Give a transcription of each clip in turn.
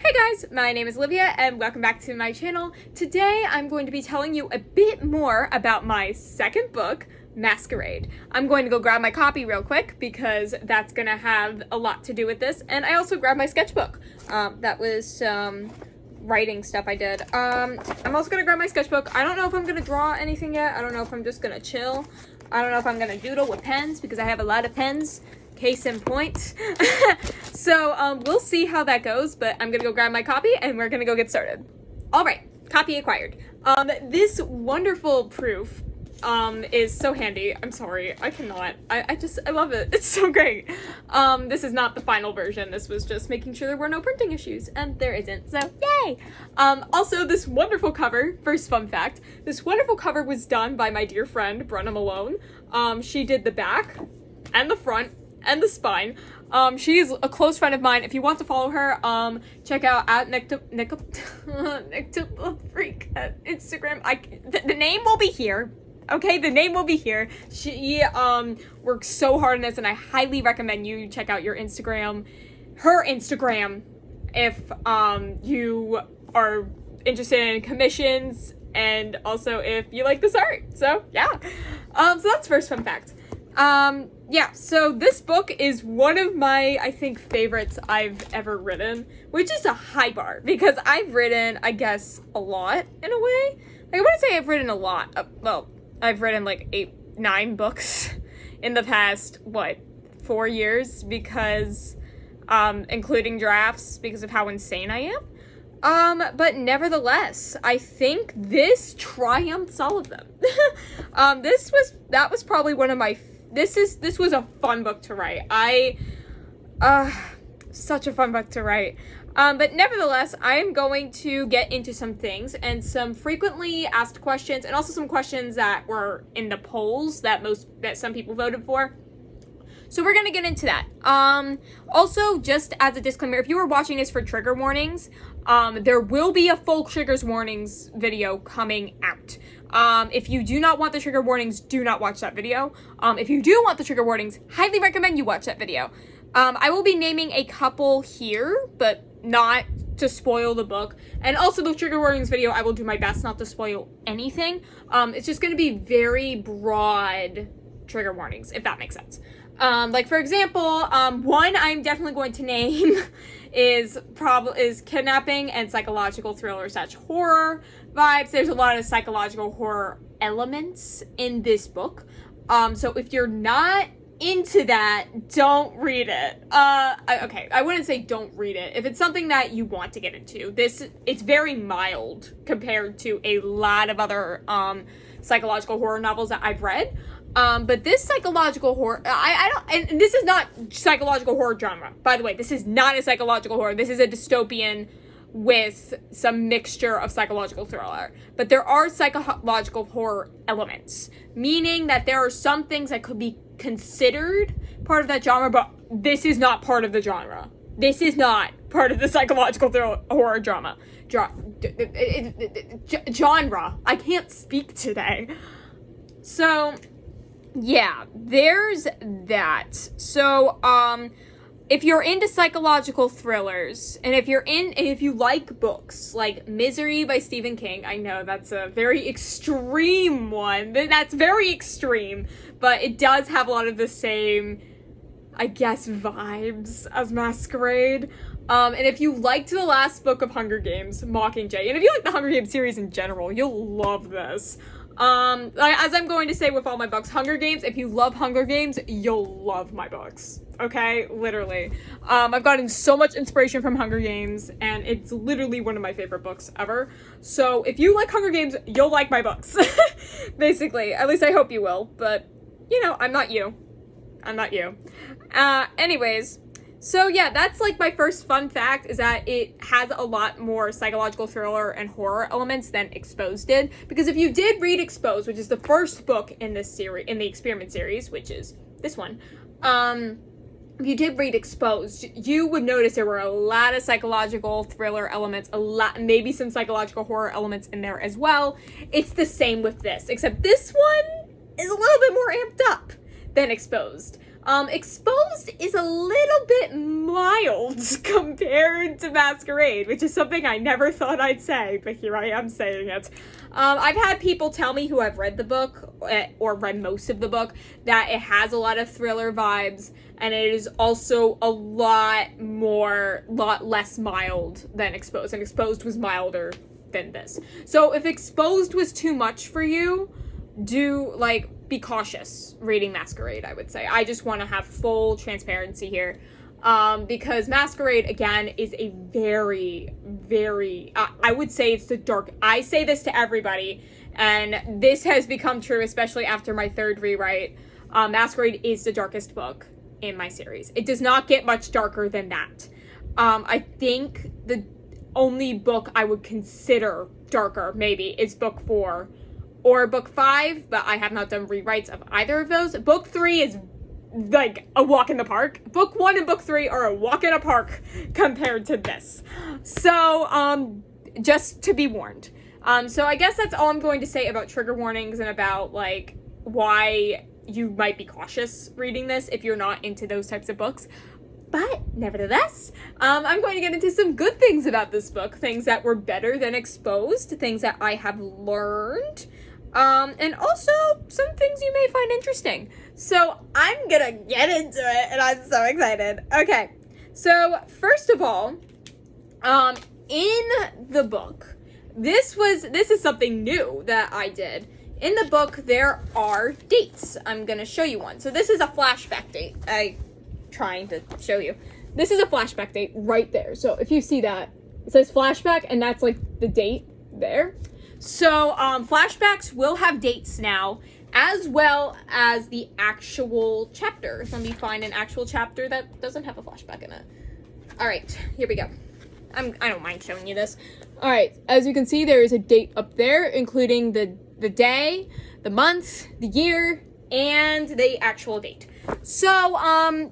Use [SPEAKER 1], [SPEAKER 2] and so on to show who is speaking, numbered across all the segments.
[SPEAKER 1] Hey guys, my name is Olivia and welcome back to my channel. Today I'm going to be telling you a bit more about my second book, Masquerade. I'm going to go grab my copy real quick because that's going to have a lot to do with this, and I also grabbed my sketchbook. That was some writing stuff I did. I'm also going to grab my sketchbook. I don't know if I'm going to draw anything yet. I don't know if I'm just going to chill. I don't know if I'm going to doodle with pens because I have a lot of pens. Case in point. So we'll see how that goes, but I'm gonna go grab my copy and we're gonna go get started. All right, copy acquired. This wonderful proof is so handy. I'm sorry, I cannot. I love it. It's so great. This is not the final version. This was just making sure there were no printing issues, and there isn't, so yay! Also, this wonderful cover, first fun fact, this wonderful cover was done by my dear friend, Brenna Malone. She did the back and the front and the spine. She is a close friend of mine. If you want to follow her, check out at Freak at Instagram. The name will be here. Okay, the name will be here. She works so hard on this, and I highly recommend you check out her Instagram, if you are interested in commissions, and also if you like this art. So yeah, so that's first fun fact. Yeah, so this book is one of my, I think, favorites I've ever written, which is a high bar, because I've written, I guess, a lot, in a way. I wouldn't say I've written a lot. Well, I've written like 8-9 books in the past, 4 years, because, including drafts, because of how insane I am. But nevertheless, I think this triumphs all of them. That was probably one of my This was a fun book to write. Such a fun book to write. But nevertheless, I am going to get into some things and some frequently asked questions, and also some questions that were in the polls that some people voted for. So we're gonna get into that. Also, just as a disclaimer, if you were watching this for trigger warnings, there will be a full triggers warnings video coming out. If you do not want the trigger warnings, do not watch that video. If you do want the trigger warnings, highly recommend you watch that video. I will be naming a couple here, but not to spoil the book. And also the trigger warnings video, I will do my best not to spoil anything. It's just going to be very broad trigger warnings, if that makes sense. Like for example, one I'm definitely going to name is kidnapping and psychological thriller / horror vibes. There's a lot of psychological horror elements in this book. So if you're not into that, don't read it. Okay, I wouldn't say don't read it. If it's something that you want to get into, it's very mild compared to a lot of other, psychological horror novels that I've read. But this psychological horror, and this is not psychological horror genre, by the way. This is not a psychological horror. This is a dystopian with some mixture of psychological thriller. But there are psychological horror elements, meaning that there are some things that could be considered part of that genre, but this is not part of the genre. This is not part of the psychological horror drama. Genre. I can't speak today. So yeah, there's that. So, if you're into psychological thrillers, and if you like books like Misery by Stephen King, I know that's a very extreme one. That's very extreme, but it does have a lot of the same, I guess, vibes as Masquerade. And if you liked the last book of Hunger Games, Mockingjay, and if you like the Hunger Games series in general, you'll love this. As I'm going to say with all my books, Hunger Games, if you love Hunger Games, you'll love my books. Okay? Literally. I've gotten so much inspiration from Hunger Games, and it's literally one of my favorite books ever. So if you like Hunger Games, you'll like my books. Basically. At least I hope you will. But, I'm not you. I'm not you. Anyways. So yeah, that's like my first fun fact, is that it has a lot more psychological thriller and horror elements than Exposed did. Because if you did read Exposed, which is the first book in this series, in the Experiment series, which is this one, if you did read Exposed, you would notice there were a lot of psychological thriller elements, maybe some psychological horror elements in there as well. It's the same with this, except this one is a little bit more amped up than Exposed. Exposed is a little bit mild compared to Masquerade, which is something I never thought I'd say, but here I am saying it. I've had people tell me who have read the book, or read most of the book, that it has a lot of thriller vibes, and it is also a lot less mild than Exposed, and Exposed was milder than this. So if Exposed was too much for you, be cautious reading Masquerade, I would say. I just want to have full transparency here. Because Masquerade, again, is a very, very, I would say it's the dark, I say this to everybody, and this has become true, especially after my third rewrite. Masquerade is the darkest book in my series. It does not get much darker than that. I think the only book I would consider darker, maybe, is book 4 or book 5, but I have not done rewrites of either of those. Book 3 is like a walk in the park. Book 1 and book 3 are a walk in a park compared to this. So, just to be warned. So I guess that's all I'm going to say about trigger warnings and about, like, why you might be cautious reading this if you're not into those types of books. But, nevertheless, I'm going to get into some good things about this book. Things that were better than Exposed. Things that I have learned. And also some things you may find interesting. So I'm gonna get into it, and I'm so excited. Okay, so first of all, in the book, this is something new that I did. In the book, there are dates. I'm gonna show you one. So this is a flashback date. Trying to show you. This is a flashback date right there. So if you see that, it says flashback, and that's like the date there. So, flashbacks will have dates now, as well as the actual chapters. Let me find an actual chapter that doesn't have a flashback in it. Alright, here we go. I don't mind showing you this. Alright, as you can see, there is a date up there, including the day, the month, the year, and the actual date. So,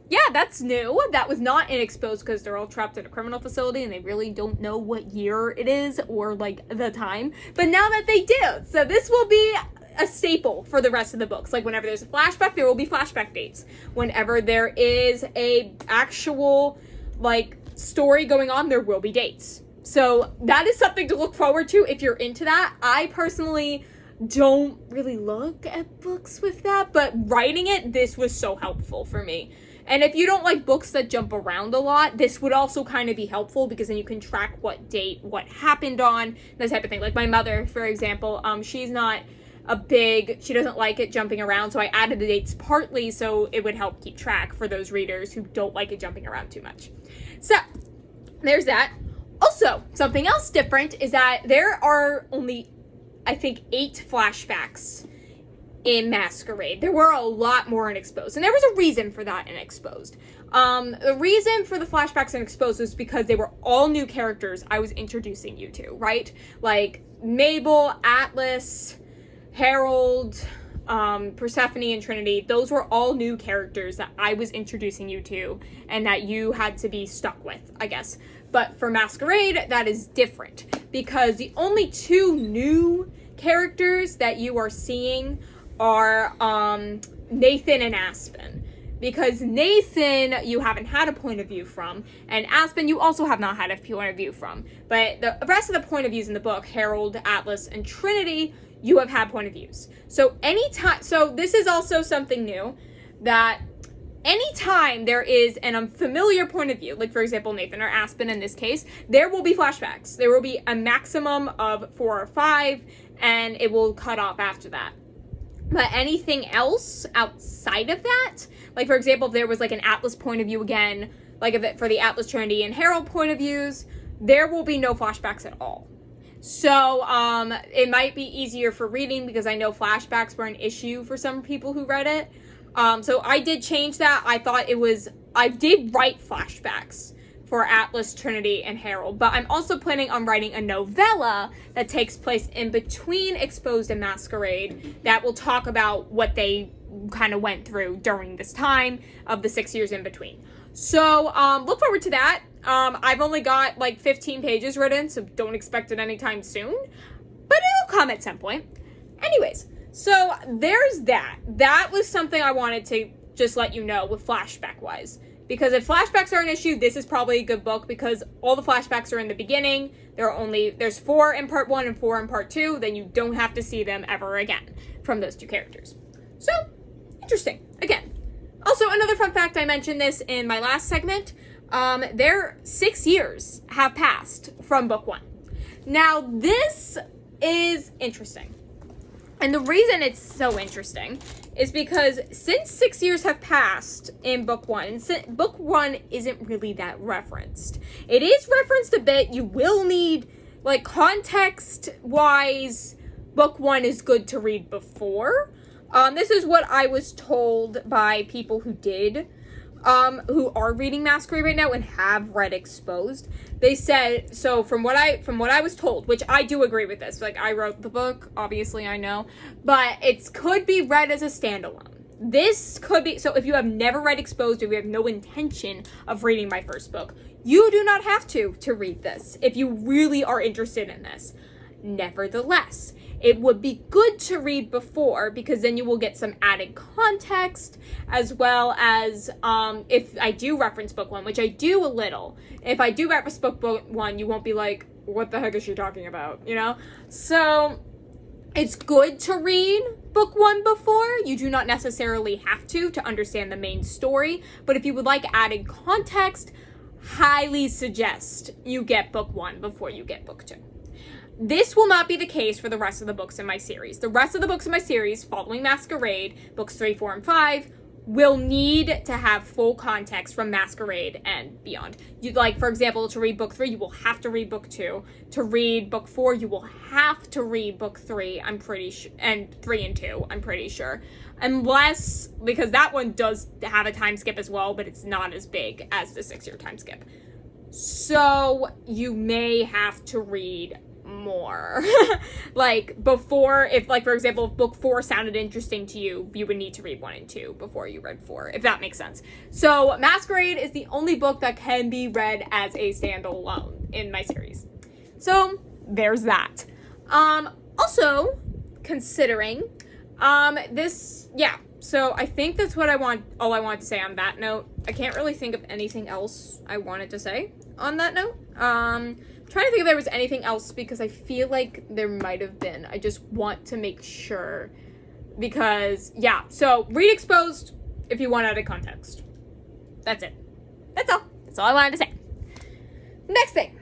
[SPEAKER 1] yeah, that's new. That was not in Exposed because they're all trapped in a criminal facility and they really don't know what year it is or, like, the time. But now that they do, so this will be a staple for the rest of the books. Like, whenever there's a flashback, there will be flashback dates. Whenever there is a actual, like, story going on, there will be dates. So that is something to look forward to if you're into that. I personally don't really look at books with that, but writing it, this was so helpful for me. And if you don't like books that jump around a lot, this would also kind of be helpful because then you can track what date, what happened on, that type of thing. Like my mother, for example, she doesn't like it jumping around, so I added the dates partly so it would help keep track for those readers who don't like it jumping around too much. So, there's that. Also, something else different is that there are only, I think, 8 flashbacks in Masquerade. There were a lot more in Exposed, and there was a reason for that in Exposed. The reason for the flashbacks in Exposed was because they were all new characters I was introducing you to, right? Like Mabel, Atlas, Harold, Persephone, and Trinity. Those were all new characters that I was introducing you to and that you had to be stuck with, I guess. But for Masquerade, that is different because the only 2 new characters that you are seeing are Nathan and Aspen. Because Nathan, you haven't had a point of view from, and Aspen, you also have not had a point of view from. But the rest of the point of views in the book, Harold, Atlas, and Trinity, you have had point of views. So this is also something new, that anytime there is an unfamiliar point of view, like for example Nathan or Aspen in this case, there will be flashbacks. There will be a maximum of 4 or 5, and it will cut off after that. But anything else outside of that, like for example if there was like an Atlas point of view again, like if it, for the Atlas, Trinity, and Harold point of views, there will be no flashbacks at all. So, it might be easier for reading because I know flashbacks were an issue for some people who read it. So I did change that. I did write flashbacks for Atlas, Trinity, and Harold, but I'm also planning on writing a novella that takes place in between Exposed and Masquerade that will talk about what they kind of went through during this time of the 6 years in between. So, look forward to that. I've only got like 15 pages written, so don't expect it anytime soon, but it'll come at some point. Anyways, so there's that. That was something I wanted to just let you know with flashback-wise. Because if flashbacks are an issue, this is probably a good book because all the flashbacks are in the beginning. There's 4 in part 1 and 4 in part 2. Then you don't have to see them ever again from those 2 characters. So, interesting. Again. Also, another fun fact, I mentioned this in my last segment. 6 years have passed from book 1. Now, this is interesting. And the reason it's so interesting is because since 6 years have passed in book 1, and book 1 isn't really that referenced. It is referenced a bit. You will need, like, context-wise, book 1 is good to read before. This is what I was told by people who who are reading Masquerade right now and have read Exposed. They said, so from what I was told, which I do agree with this, like, I wrote the book, obviously I know, but it could be read as a standalone. This could be, so if you have never read Exposed or you have no intention of reading my first book, you do not have to read this if you really are interested in this. Nevertheless, it would be good to read before because then you will get some added context as well as if I do reference book 1, which I do a little. If I do reference book 1, you won't be like, what the heck is she talking about, you know? So it's good to read book 1 before. You do not necessarily have to understand the main story, but if you would like added context, highly suggest you get book 1 before you get book 2. This will not be the case for the rest of the books in my series. The rest of the books in my series, following Masquerade, books 3, 4, and 5, will need to have full context from Masquerade and beyond. You'd like, for example, to read book 3, you will have to read book 2. To read book 4, you will have to read book 3, I'm pretty sure, and 3 and 2, I'm pretty sure. Unless, because that one does have a time skip as well, but it's not as big as the 6-year time skip. So you may have to read more. Like, before, if, like, for example, if book 4 sounded interesting to you, you would need to read 1 and 2 before you read 4, if that makes sense. So Masquerade is the only book that can be read as a standalone in my series. So there's that. Also, considering so I think that's what all I want to say on that note. I can't really think of anything else I wanted to say on that note. Trying to think if there was anything else because I feel like there might have been. I just want to make sure because, yeah. So read Exposed if you want added context. That's it. That's all. That's all I wanted to say. Next thing.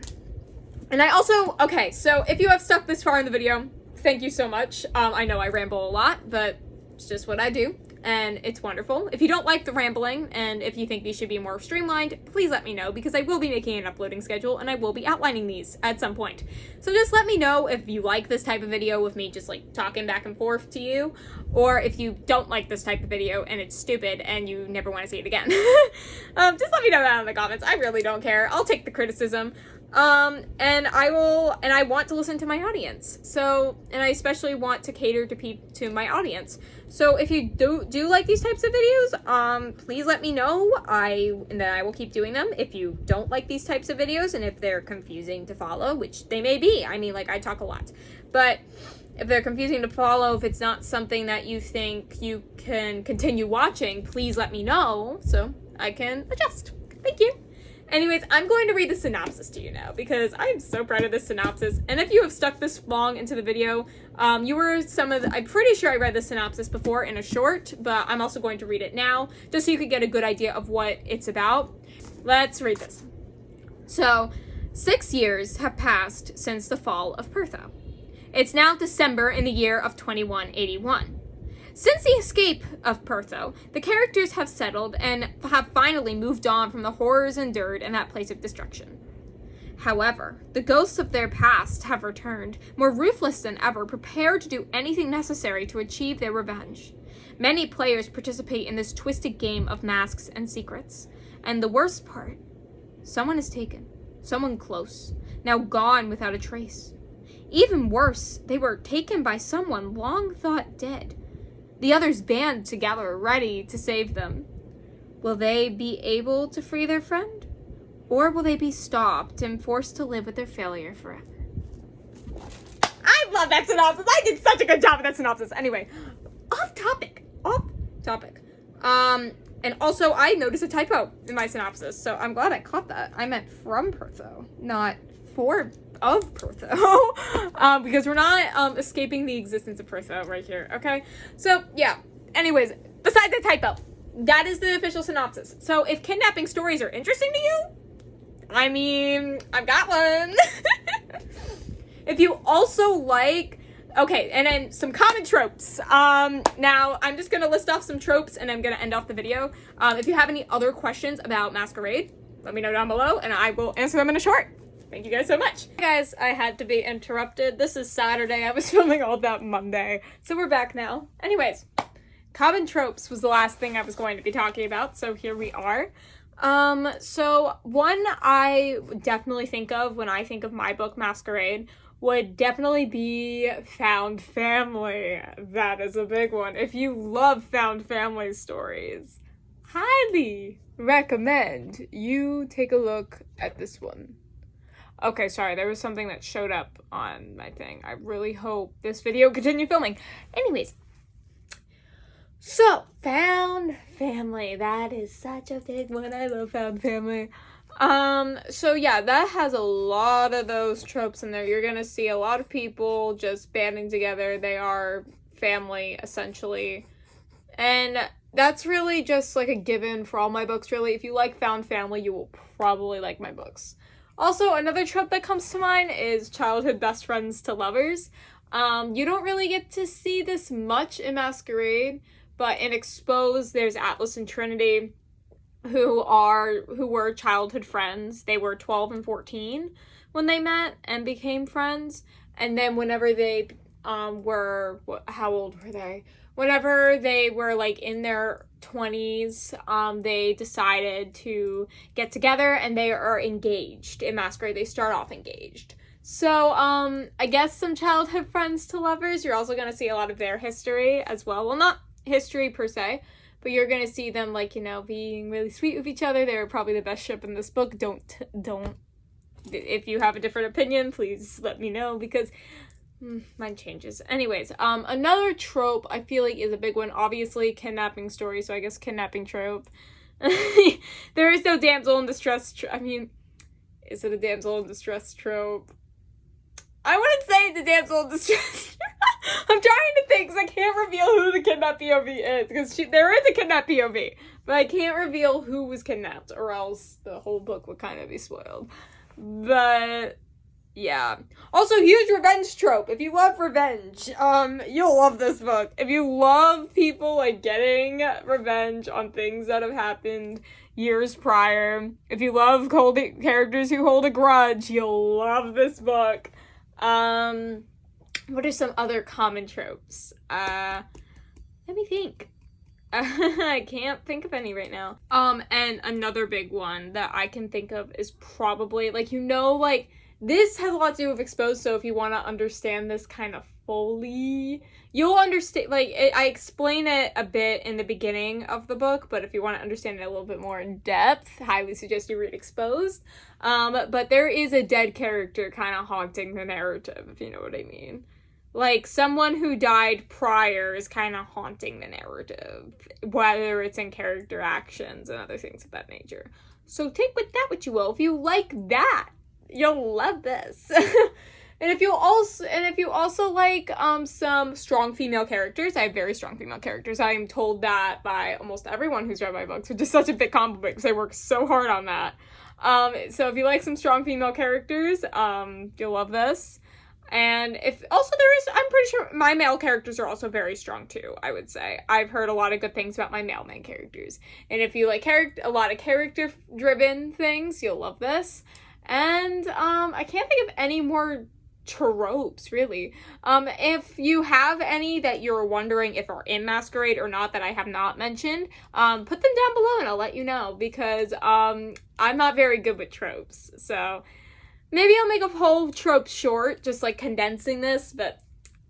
[SPEAKER 1] And I also, okay, so if you have stuck this far in the video, thank you so much. I know I ramble a lot, but it's just what I do. And it's wonderful. If you don't like the rambling and if you think these should be more streamlined, please let me know because I will be making an uploading schedule and I will be outlining these at some point. So just let me know if you like this type of video with me just like talking back and forth to you, or if you don't like this type of video and it's stupid and you never want to see it again. Just let me know that in the comments. I really don't care. I'll take the criticism. And I want to listen to my audience. So, and I especially want to cater to my audience. So if you do like these types of videos, please let me know. And then I will keep doing them. If you don't like these types of videos and if they're confusing to follow, which they may be, I mean, like, I talk a lot, but if they're confusing to follow, if it's not something that you think you can continue watching, please let me know so I can adjust. Thank you. Anyways, I'm going to read the synopsis to you now because I'm so proud of this synopsis. And if you have stuck this long into the video, you were I'm pretty sure I read the synopsis before in a short, but I'm also going to read it now just so you could get a good idea of what it's about. Let's read this. So, 6 years have passed since the fall of Pertho. It's now December in the year of 2181. Since the escape of Pertho, the characters have settled and have finally moved on from the horrors endured in that place of destruction. However, the ghosts of their past have returned, more ruthless than ever, prepared to do anything necessary to achieve their revenge. Many players participate in this twisted game of masks and secrets. And the worst part, someone is taken, someone close, now gone without a trace. Even worse, they were taken by someone long thought dead. The others band together, ready to save them. Will they be able to free their friend? Or will they be stopped and forced to live with their failure forever? I love that synopsis. I did such a good job with that synopsis. Anyway, off topic. And also, I noticed a typo in my synopsis, so I'm glad I caught that. I meant from Pertho, not for of Pertho, because we're not escaping the existence of Pertho right here, okay? So, yeah. Anyways, besides the typo, that is the official synopsis. So, if kidnapping stories are interesting to you, I mean, I've got one. If you also like... Okay, and then some common tropes. Now, I'm just going to list off some tropes, and I'm going to end off the video. If you have any other questions about Masquerade, let me know down below, and I will answer them in a short. Thank you guys so much. Hey guys, I had to be interrupted. This is Saturday. I was filming all that Monday, so we're back now. Anyways, common tropes was the last thing I was going to be talking about, so here we are. So one I definitely think of when I think of my book, Masquerade, would definitely be found family. That is a big one. If you love found family stories, highly recommend you take a look at this one. Okay, sorry, there was something that showed up on my thing. I really hope this video continue filming. Anyways, so found family, that is such a big one. I love found family. So yeah, that has a lot of those tropes in there. You're gonna see a lot of people just banding together. They are family, essentially. And that's really just like a given for all my books, really. If you like found family, you will probably like my books. Also, another trope that comes to mind is childhood best friends to lovers. You don't really get to see this much in Masquerade, but in Exposed, there's Atlas and Trinity, who were childhood friends. They were 12 and 14 when they met and became friends. And then whenever they were, how old were they? Whenever they were like in their 20s, they decided to get together, and they are engaged in Masquerade. They start off engaged. So, I guess some childhood friends to lovers. You're also going to see a lot of their history as well. Well, not history per se, but you're gonna see them, like, you know, being really sweet with each other. They're probably the best ship in this book. Don't, if you have a different opinion, please let me know, because mine changes. Anyways, another trope I feel like is a big one. Obviously, kidnapping story, so I guess kidnapping trope. There is no damsel in distress, I mean, is it a damsel in distress trope? I wouldn't say it's a damsel in distress. I'm trying to think, because I can't reveal who the kidnapped POV is, because there is a kidnapped POV, but I can't reveal who was kidnapped, or else the whole book would kind of be spoiled. But yeah. Also, huge revenge trope. If you love revenge, you'll love this book. If you love people like getting revenge on things that have happened years prior, if you love characters who hold a grudge, you'll love this book. What are some other common tropes? Let me think. I can't think of any right now. And another big one that I can think of is probably, like, you know, like, this has a lot to do with Exposed, so if you want to understand this kind of fully, you'll understand, like, I explain it a bit in the beginning of the book, but if you want to understand it a little bit more in depth, highly suggest you read Exposed. But there is a dead character kind of haunting the narrative, if you know what I mean. Like, someone who died prior is kind of haunting the narrative, whether it's in character actions and other things of that nature. So take with that what you will. If you like that, you'll love this. And if you also like some strong female characters, I have very strong female characters. I am told that by almost everyone who's read my books, which is such a big compliment because I work so hard on that. So if you like some strong female characters, you'll love this. And if also I'm pretty sure my male characters are also very strong too, I would say. I've heard a lot of good things about my male main characters. And if you like a lot of character-driven things, you'll love this. And I can't think of any more tropes, really. If you have any that you're wondering if are in Masquerade or not that I have not mentioned, put them down below and I'll let you know, because I'm not very good with tropes. So maybe I'll make a whole trope short, just like condensing this, but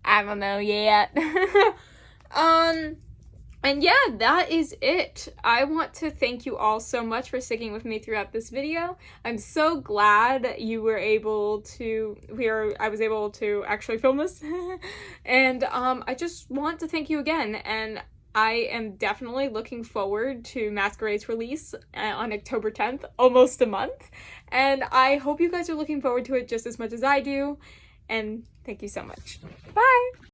[SPEAKER 1] I don't know yet. And yeah, that is it. I want to thank you all so much for sticking with me throughout this video. I'm so glad you were able to, I was able to actually film this. And I just want to thank you again. And I am definitely looking forward to Masquerade's release on October 10th, almost a month. And I hope you guys are looking forward to it just as much as I do. And thank you so much. Bye!